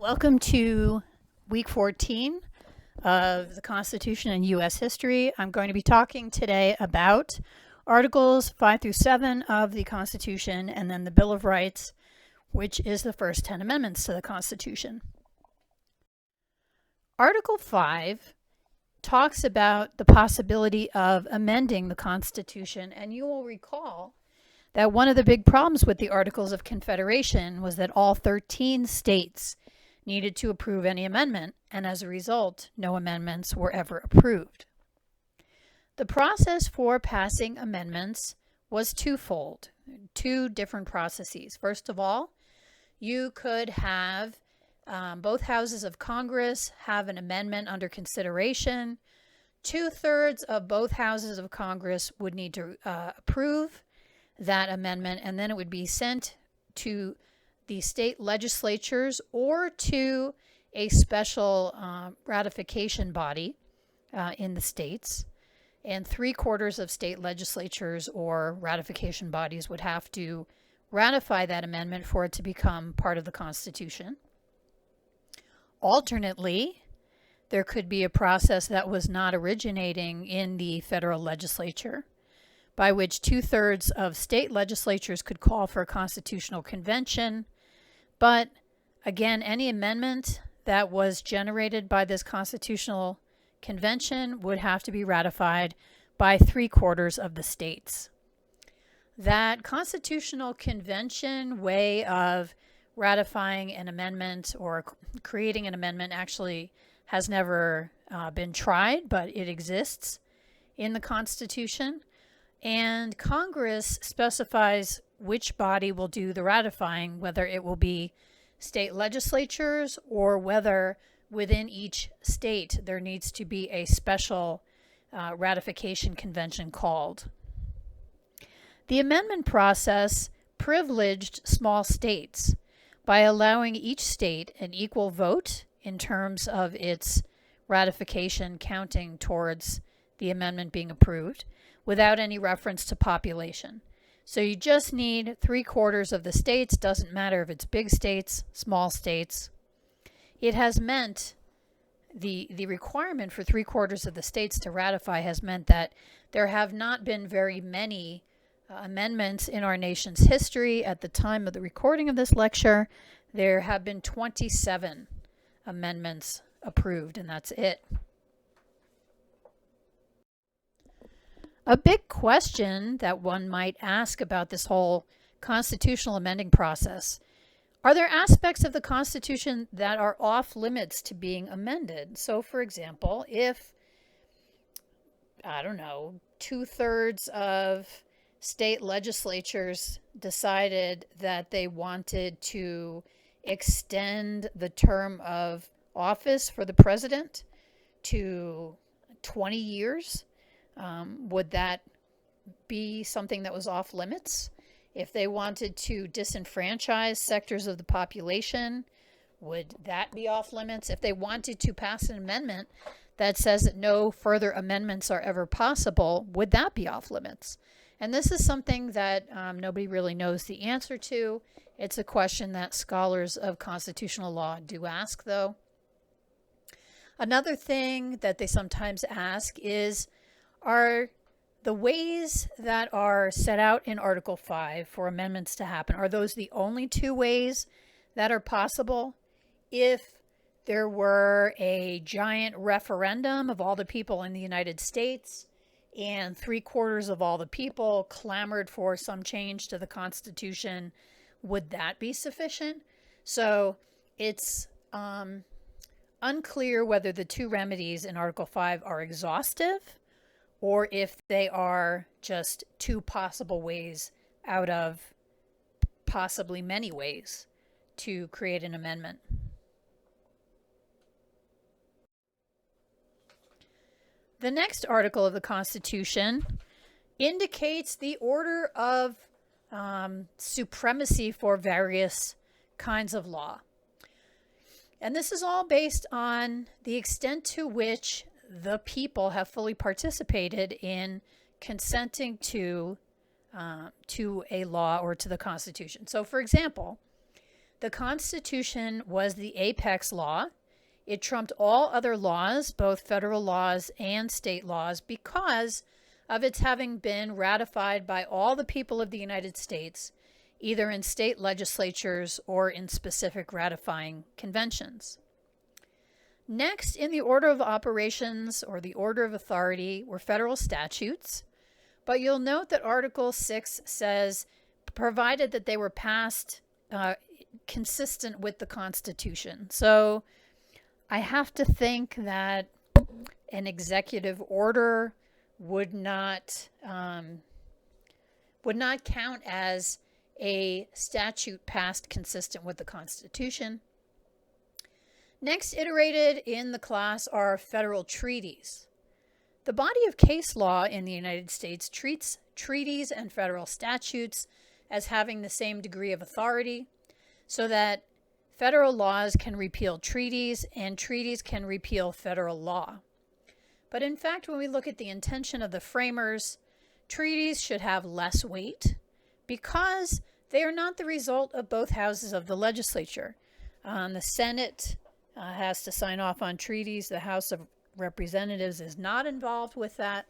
Welcome to week 14 of the Constitution and U.S. history. I'm going to be talking today about Articles 5 through 7 of the Constitution and then the Bill of Rights, which is the first 10 amendments to the Constitution. Article 5 talks about the possibility of amending the Constitution, and you will recall that one of the big problems with the Articles of Confederation was that all 13 states needed to approve any amendment, and as a result, no amendments were ever approved. The process for passing amendments was twofold, two different processes. First of all, you could have both houses of Congress have an amendment under consideration. 2/3 of both houses of Congress would need to approve that amendment, and then it would be sent to the state legislatures or to a special ratification body in the states. And 3/4 of state legislatures or ratification bodies would have to ratify that amendment for it to become part of the Constitution. Alternately, there could be a process that was not originating in the federal legislature, by which 2/3 of state legislatures could call for a constitutional convention. But again, any amendment that was generated by this constitutional convention would have to be ratified by 3/4 of the states. That constitutional convention way of ratifying an amendment or creating an amendment actually has never been tried, but it exists in the Constitution. And Congress specifies which body will do the ratifying, whether it will be state legislatures or whether within each state there needs to be a special ratification convention called. The amendment process privileged small states by allowing each state an equal vote in terms of its ratification counting towards the amendment being approved without any reference to population. So you just need 3/4 of the states, doesn't matter if it's big states, small states. It has meant the requirement for 3/4 of the states to ratify has meant that there have not been very many amendments in our nation's history. At the time of the recording of this lecture, there have been 27 amendments approved, and that's it. A big question that one might ask about this whole constitutional amending process: are there aspects of the Constitution that are off limits to being amended? So, for example, if, 2/3 of state legislatures decided that they wanted to extend the term of office for the president to 20 years, would that be something that was off limits? If they wanted to disenfranchise sectors of the population, would that be off limits? If they wanted to pass an amendment that says that no further amendments are ever possible, would that be off limits? And this is something that nobody really knows the answer to. It's a question that scholars of constitutional law do ask, though. Another thing that they sometimes ask is, are the ways that are set out in Article 5 for amendments to happen, are those the only two ways that are possible? If there were a giant referendum of all the people in the United States and 3/4 of all the people clamored for some change to the Constitution, would that be sufficient? So it's unclear whether the two remedies in Article 5 are exhaustive or if they are just two possible ways out of possibly many ways to create an amendment. The next article of the Constitution indicates the order of supremacy for various kinds of law. And this is all based on the extent to which the people have fully participated in consenting to a law or to the Constitution. So, for example, The Constitution was the apex law. It trumped all other laws, both federal laws and state laws, because of its having been ratified by all the people of the United States, either in state legislatures or in specific ratifying conventions. Next, in the order of operations or the order of authority, were federal statutes. But you'll note that Article 6 says, provided that they were passed consistent with the Constitution. So I have to think that an executive order would not count as a statute passed consistent with the Constitution. Next iterated in the class are federal treaties. The body of case law in the United States treats treaties and federal statutes as having the same degree of authority, so that federal laws can repeal treaties and treaties can repeal federal law. But in fact, when we look at the intention of the framers, treaties should have less weight because they are not the result of both houses of the legislature. The Senate has to sign off on treaties. The House of Representatives is not involved with that.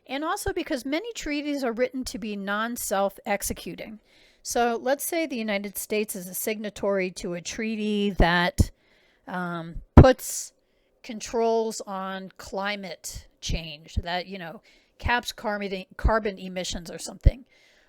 And also because many treaties are written to be non-self-executing. So let's say the United States is a signatory to a treaty that puts controls on climate change, that, caps carbon emissions or something.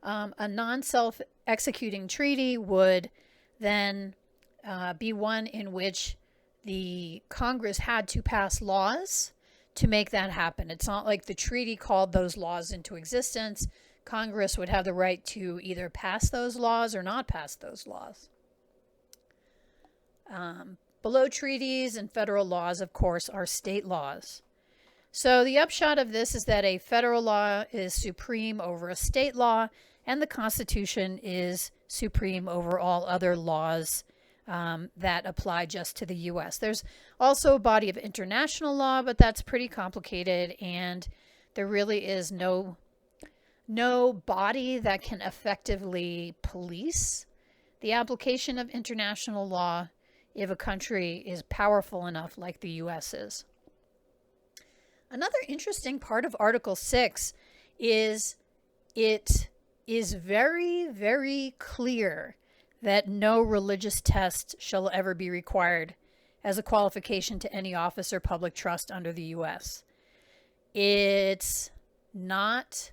A non-self-executing treaty would then be one in which the Congress had to pass laws to make that happen. It's not like the treaty called those laws into existence. Congress would have the right to either pass those laws or not pass those laws. Below treaties and federal laws, of course, are state laws. So the upshot of this is that a federal law is supreme over a state law, and the Constitution is supreme over all other laws that apply just to the U.S. There's also a body of international law, but that's pretty complicated, and there really is no body that can effectively police the application of international law if a country is powerful enough like the U.S. is. Another interesting part of Article 6 is it is very, very clear that no religious test shall ever be required as a qualification to any office or public trust under the U.S. It's not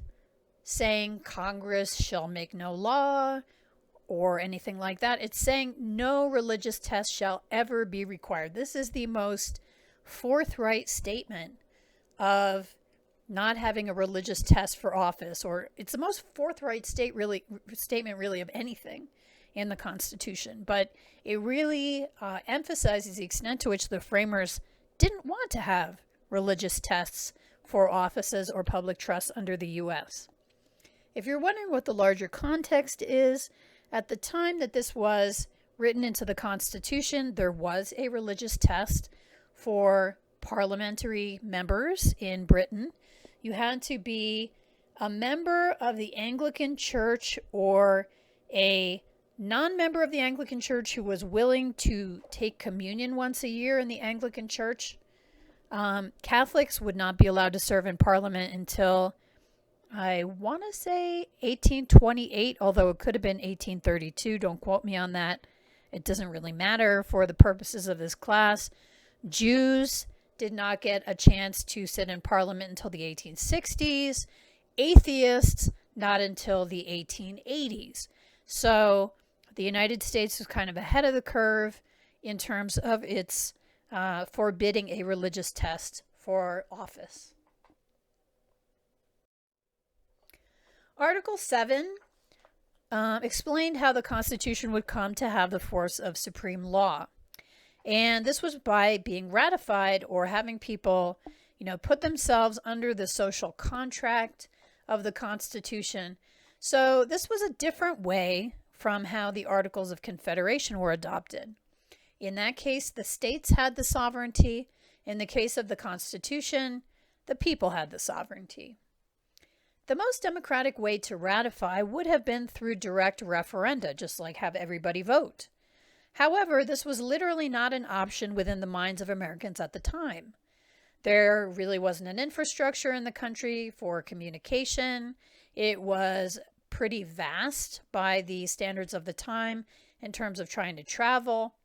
saying Congress shall make no law or anything like that. It's saying no religious test shall ever be required. This is the most forthright statement of not having a religious test for office, or it's the most forthright statement of anything in the Constitution. But it really emphasizes the extent to which the framers didn't want to have religious tests for offices or public trusts under the U.S. If you're wondering what the larger context is, at the time that this was written into the Constitution, there was a religious test for parliamentary members in Britain. You had to be a member of the Anglican Church or a non-member of the Anglican Church who was willing to take communion once a year in the Anglican Church. Catholics would not be allowed to serve in Parliament until, I want to say 1828, although it could have been 1832. Don't quote me on that. It doesn't really matter for the purposes of this class. Jews did not get a chance to sit in Parliament until the 1860s. Atheists, not until the 1880s. So the United States was kind of ahead of the curve in terms of its forbidding a religious test for office. Article 7 explained how the Constitution would come to have the force of supreme law. And this was by being ratified or having people, put themselves under the social contract of the Constitution. So this was a different way from how the Articles of Confederation were adopted. In that case, the states had the sovereignty. In the case of the Constitution, the people had the sovereignty. The most democratic way to ratify would have been through direct referenda, just like have everybody vote. However, this was literally not an option within the minds of Americans at the time. There really wasn't an infrastructure in the country for communication. It was pretty vast by the standards of the time in terms of trying to travel.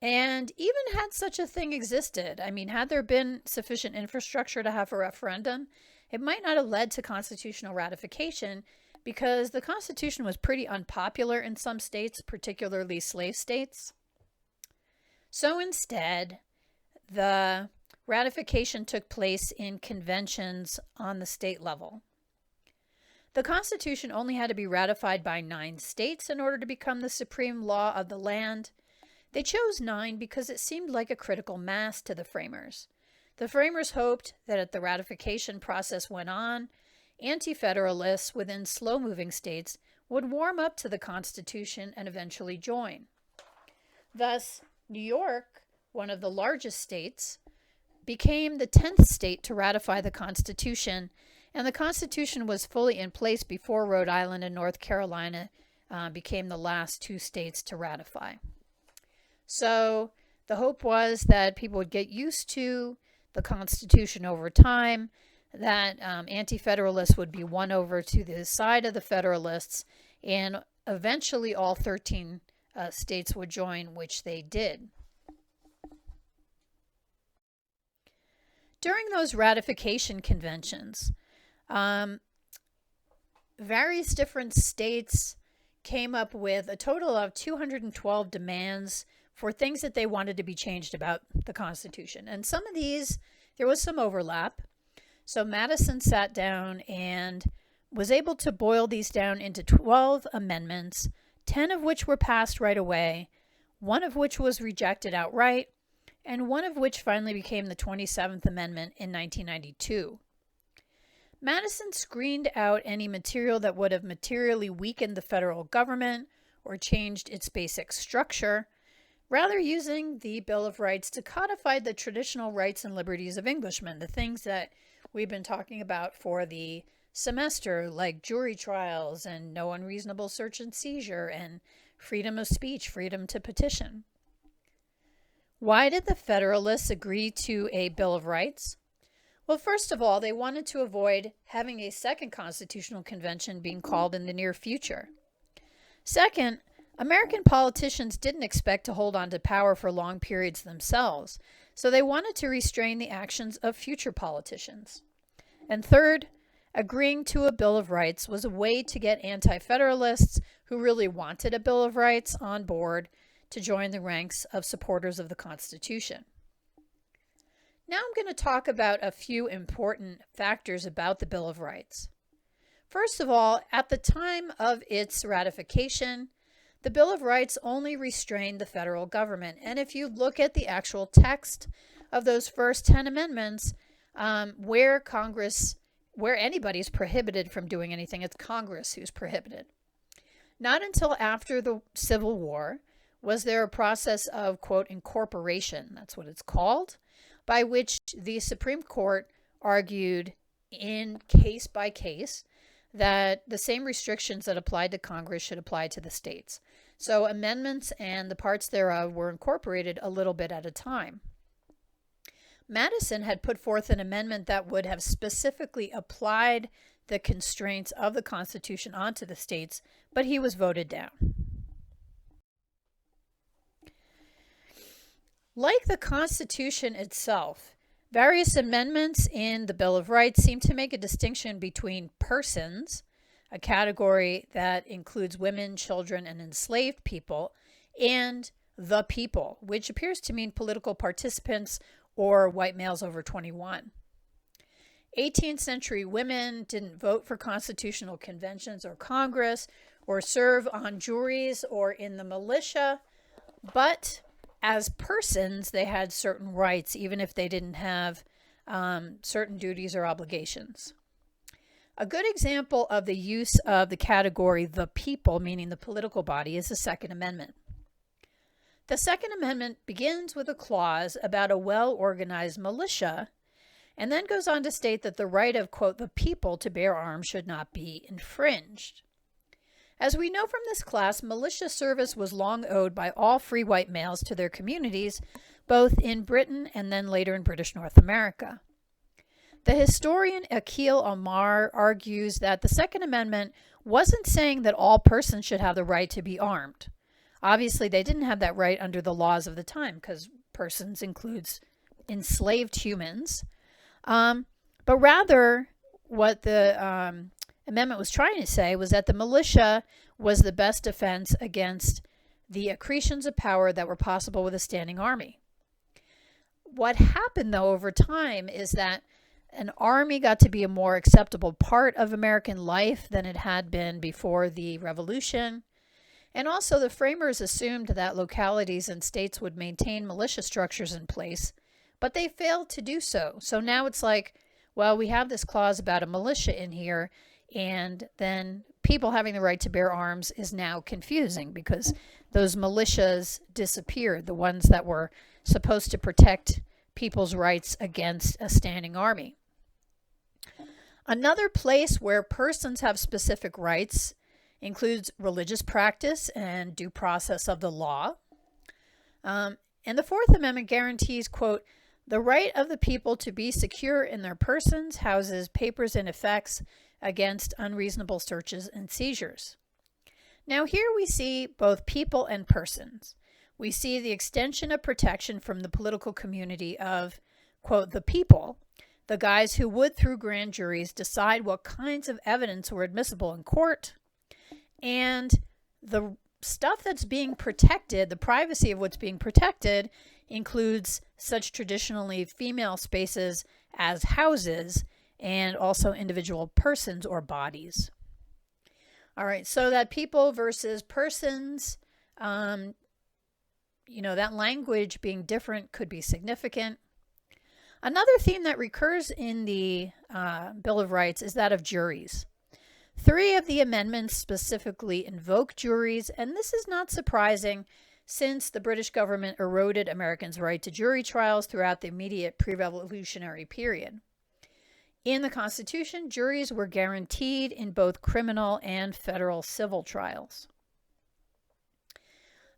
And even had such a thing existed, I mean, had there been sufficient infrastructure to have a referendum, it might not have led to constitutional ratification because the Constitution was pretty unpopular in some states, particularly slave states. So instead, the ratification took place in conventions on the state level. The Constitution only had to be ratified by 9 states in order to become the supreme law of the land. They chose 9 because it seemed like a critical mass to the framers. The framers hoped that as the ratification process went on, anti-federalists within slow-moving states would warm up to the Constitution and eventually join. Thus, New York, one of the largest states, became the 10th state to ratify the Constitution, and the Constitution was fully in place before Rhode Island and North Carolina became the last 2 states to ratify. So the hope was that people would get used to the Constitution over time, that anti-federalists would be won over to the side of the Federalists, and eventually all 13 states would join, which they did. During those ratification conventions, various different states came up with a total of 212 demands for things that they wanted to be changed about the Constitution. And some of these, there was some overlap. So Madison sat down and was able to boil these down into 12 amendments, 10 of which were passed right away, 1 of which was rejected outright, and 1 of which finally became the 27th Amendment in 1992. Madison screened out any material that would have materially weakened the federal government or changed its basic structure, rather using the Bill of Rights to codify the traditional rights and liberties of Englishmen, the things that we've been talking about for the semester, like jury trials and no unreasonable search and seizure and freedom of speech, freedom to petition. Why did the Federalists agree to a Bill of Rights? Well, first of all, they wanted to avoid having a second constitutional convention being called in the near future. Second, American politicians didn't expect to hold on to power for long periods themselves, so they wanted to restrain the actions of future politicians. And third, agreeing to a Bill of Rights was a way to get anti-federalists who really wanted a Bill of Rights on board to join the ranks of supporters of the Constitution. Now I'm going to talk about a few important factors about the Bill of Rights. First of all, at the time of its ratification, the Bill of Rights only restrained the federal government. And if you look at the actual text of those first 10 amendments, where anybody's prohibited from doing anything, it's Congress who's prohibited. Not until after the Civil War was there a process of, quote, incorporation, that's what it's called, by which the Supreme Court argued in case by case that the same restrictions that applied to Congress should apply to the states. So amendments and the parts thereof were incorporated a little bit at a time. Madison had put forth an amendment that would have specifically applied the constraints of the Constitution onto the states, but he was voted down. Like the Constitution itself, various amendments in the Bill of Rights seem to make a distinction between persons, a category that includes women, children, and enslaved people, and the people, which appears to mean political participants or white males over 21. 18th century women didn't vote for constitutional conventions or Congress or serve on juries or in the militia, but as persons, they had certain rights, even if they didn't have certain duties or obligations. A good example of the use of the category the people, meaning the political body, is the Second Amendment. The Second Amendment begins with a clause about a well-organized militia, and then goes on to state that the right of, quote, the people to bear arms should not be infringed. As we know from this class, militia service was long owed by all free white males to their communities, both in Britain and then later in British North America. The historian Akhil Amar argues that the Second Amendment wasn't saying that all persons should have the right to be armed. Obviously, they didn't have that right under the laws of the time because persons includes enslaved humans. But rather, what the amendment was trying to say was that the militia was the best defense against the accretions of power that were possible with a standing army. What happened, though, over time is that an army got to be a more acceptable part of American life than it had been before the Revolution. And also, the framers assumed that localities and states would maintain militia structures in place, but they failed to do so. So now it's like, well, we have this clause about a militia in here, and then people having the right to bear arms is now confusing because those militias disappeared, the ones that were supposed to protect people's rights against a standing army. Another place where persons have specific rights includes religious practice and due process of the law. And the Fourth Amendment guarantees, quote, the right of the people to be secure in their persons, houses, papers, and effects against unreasonable searches and seizures. Now here we see both people and persons. We see the extension of protection from the political community of, quote, the people, the guys who would, through grand juries, decide what kinds of evidence were admissible in court, and the stuff that's being protected, the privacy of what's being protected, includes such traditionally female spaces as houses and also individual persons or bodies. All right, so that people versus persons, that language being different could be significant. Another theme that recurs in the Bill of Rights is that of juries. 3 of the amendments specifically invoke juries, and this is not surprising since the British government eroded Americans' right to jury trials throughout the immediate pre-revolutionary period. In the Constitution, juries were guaranteed in both criminal and federal civil trials.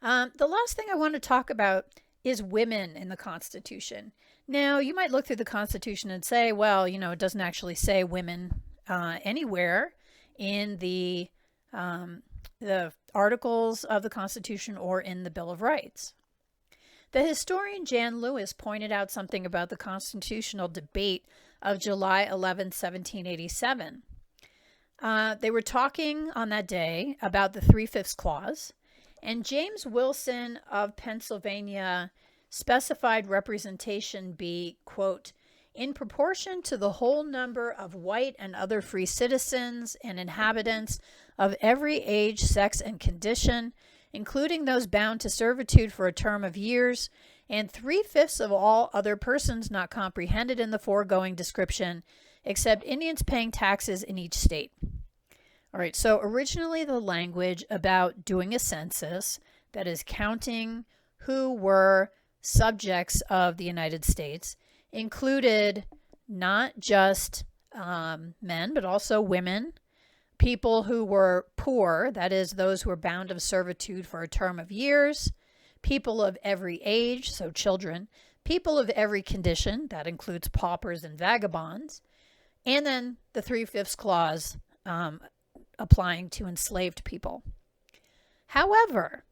The last thing I want to talk about is women in the Constitution. Now, you might look through the Constitution and say, well, it doesn't actually say women anywhere in the articles of the Constitution or in the Bill of Rights. The historian Jan Lewis pointed out something about the constitutional debate of July 11, 1787. They were talking on that day about the 3/5 clause, and James Wilson of Pennsylvania specified representation be, quote, in proportion to the whole number of white and other free citizens and inhabitants of every age, sex, and condition, including those bound to servitude for a term of years, and 3/5 of all other persons not comprehended in the foregoing description, except Indians paying taxes in each state. All right, so originally the language about doing a census, that is counting who were subjects of the United States, included not just men, but also women, people who were poor, that is those who were bound of servitude for a term of years, people of every age, so children, people of every condition, that includes paupers and vagabonds, and then the 3/5 clause applying to enslaved people. However,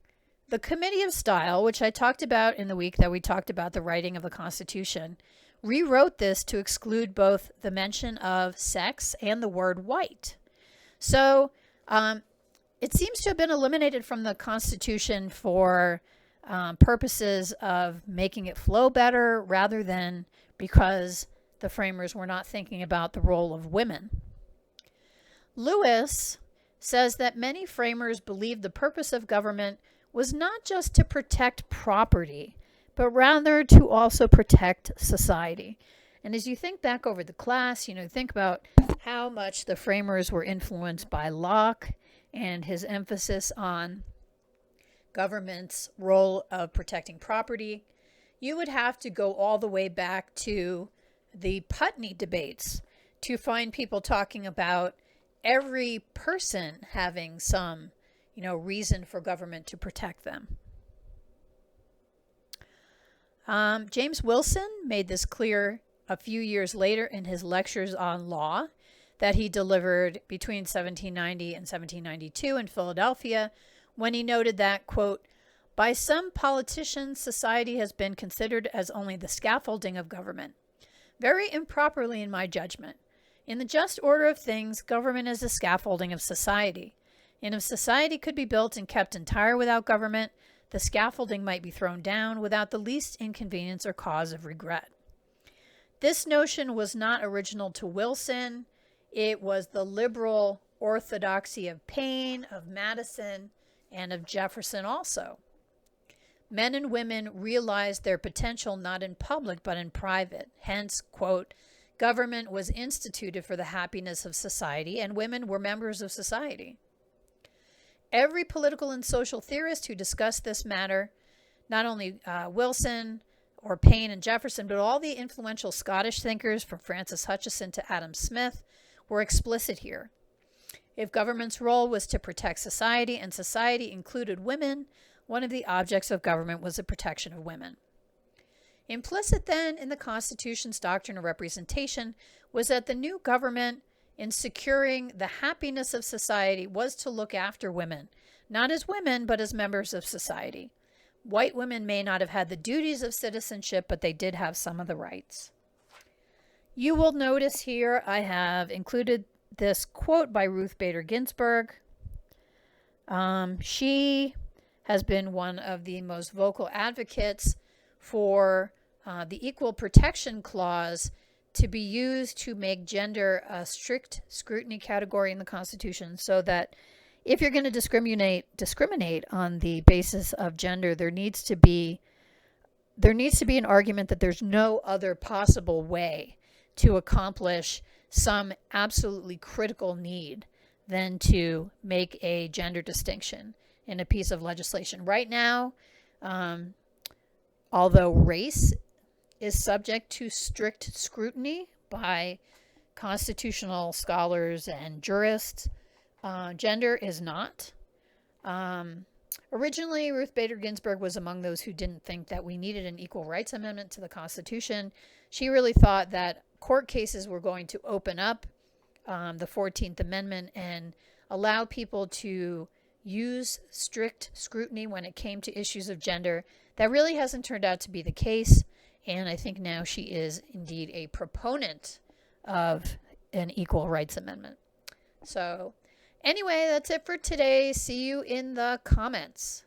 the Committee of Style, which I talked about in the week that we talked about the writing of the Constitution, rewrote this to exclude both the mention of sex and the word white. So it seems to have been eliminated from the Constitution for purposes of making it flow better rather than because the framers were not thinking about the role of women. Lewis says that many framers believed the purpose of government was not just to protect property, but rather to also protect society. And as you think back over the class, think about how much the framers were influenced by Locke and his emphasis on government's role of protecting property. You would have to go all the way back to the Putney debates to find people talking about every person having some, reason for government to protect them. James Wilson made this clear a few years later in his lectures on law that he delivered between 1790 and 1792 in Philadelphia, when he noted that, quote, by some politicians, society has been considered as only the scaffolding of government. Very improperly, in my judgment. In the just order of things, government is the scaffolding of society. And if society could be built and kept entire without government, the scaffolding might be thrown down without the least inconvenience or cause of regret. This notion was not original to Wilson. It was the liberal orthodoxy of Paine, of Madison, and of Jefferson also. Men and women realized their potential not in public but in private. Hence, quote, government was instituted for the happiness of society, and women were members of society. Every political and social theorist who discussed this matter, not only Wilson or Paine and Jefferson, but all the influential Scottish thinkers from Francis Hutcheson to Adam Smith, were explicit here. If government's role was to protect society, and society included women, one of the objects of government was the protection of women. Implicit then in the Constitution's doctrine of representation was that the new government, in securing the happiness of society, was to look after women, not as women, but as members of society. White women may not have had the duties of citizenship, but they did have some of the rights. You will notice here I have included this quote by Ruth Bader Ginsburg. She has been one of the most vocal advocates for the Equal Protection Clause to be used to make gender a strict scrutiny category in the Constitution, so that if you're going to discriminate on the basis of gender, there needs to be an argument that there's no other possible way to accomplish some absolutely critical need than to make a gender distinction in a piece of legislation. Right now, although race is subject to strict scrutiny by constitutional scholars and jurists, gender is not. Originally, Ruth Bader Ginsburg was among those who didn't think that we needed an equal rights amendment to the Constitution. She really thought that court cases were going to open up the 14th Amendment and allow people to use strict scrutiny when it came to issues of gender. That really hasn't turned out to be the case, and I think now she is indeed a proponent of an equal rights amendment. So anyway, that's it for today. See you in the comments.